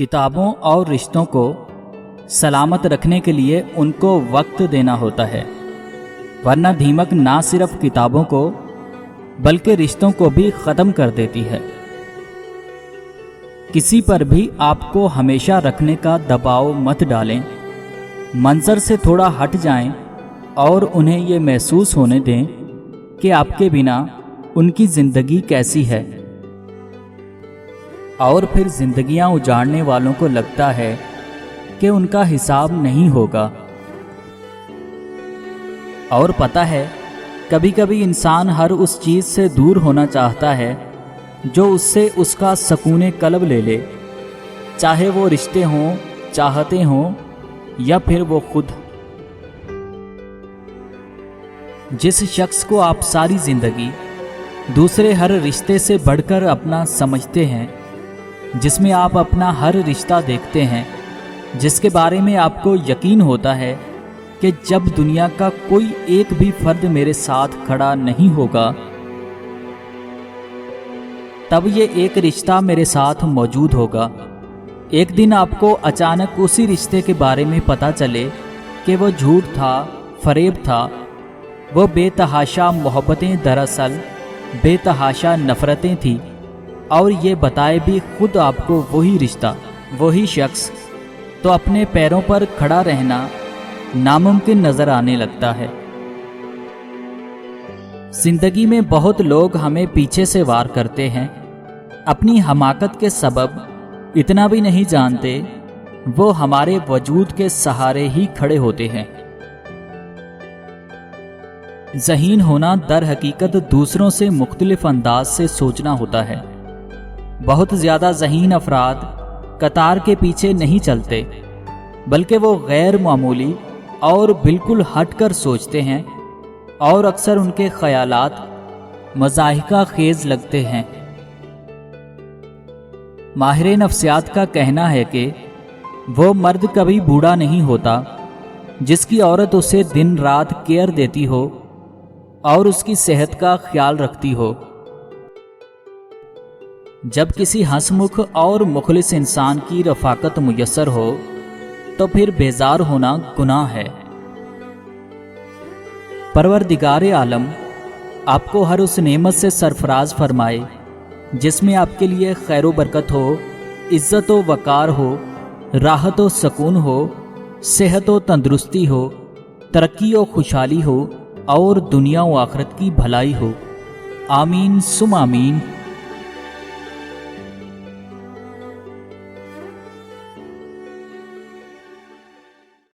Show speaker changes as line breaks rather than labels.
किताबों और रिश्तों को सलामत रखने के लिए उनको वक्त देना होता है, वरना दीमक ना सिर्फ किताबों को बल्कि रिश्तों को भी ख़त्म कर देती है। किसी पर भी आपको हमेशा रखने का दबाव मत डालें। मंजर से थोड़ा हट जाएं और उन्हें ये महसूस होने दें कि आपके बिना उनकी ज़िंदगी कैसी है। और फिर ज़िंदगियां उजाड़ने वालों को लगता है कि उनका हिसाब नहीं होगा। और पता है, कभी कभी इंसान हर उस चीज़ से दूर होना चाहता है जो उससे उसका सकून कल्ब ले ले, चाहे वो रिश्ते हों, चाहते हों या फिर वो खुद। जिस शख्स को आप सारी ज़िंदगी दूसरे हर रिश्ते से बढ़कर अपना समझते हैं, जिसमें आप अपना हर रिश्ता देखते हैं, जिसके बारे में आपको यकीन होता है कि जब दुनिया का कोई एक भी फर्द मेरे साथ खड़ा नहीं होगा, तब ये एक रिश्ता मेरे साथ मौजूद होगा। एक दिन आपको अचानक उसी रिश्ते के बारे में पता चले कि वो झूठ था, फरेब था, वो बेतहाशा मोहब्बतें दरअसल बेतहाशा नफ़रतें थी, और ये बताए भी खुद आपको वही रिश्ता, वही शख्स, तो अपने पैरों पर खड़ा रहना नामुमकिन नज़र आने लगता है। जिंदगी में बहुत लोग हमें पीछे से वार करते हैं, अपनी हमाकत के सबब इतना भी नहीं जानते वो हमारे वजूद के सहारे ही खड़े होते हैं। ज़हीन होना दर हकीकत दूसरों से मुख्तलिफ अंदाज से सोचना होता है। बहुत ज़्यादा ज़हीन अफराद कतार के पीछे नहीं चलते, बल्कि वो गैर मामूली और बिल्कुल हटकर सोचते हैं, और अक्सर उनके ख़यालात मज़ाहिका खेज लगते हैं। माहिर नफ्सियात का कहना है कि वो मर्द कभी बूढ़ा नहीं होता जिसकी औरत उसे दिन रात केयर देती हो और उसकी सेहत का ख्याल रखती हो। जब किसी हंसमुख और मुखलिस इंसान की रफ़ाकत मुयस्सर हो तो फिर बेजार होना गुनाह है। परवरदिगार आलम आपको हर उस नेमत से सरफराज फरमाए जिसमें आपके लिए खैर व बरकत हो, इज़्ज़त व वक़ार हो, राहत व सकून हो, सेहत व तंदुरुस्ती हो, तरक्की व खुशहाली हो और दुनिया व आखिरत की भलाई हो। आमीन सुम आमीन।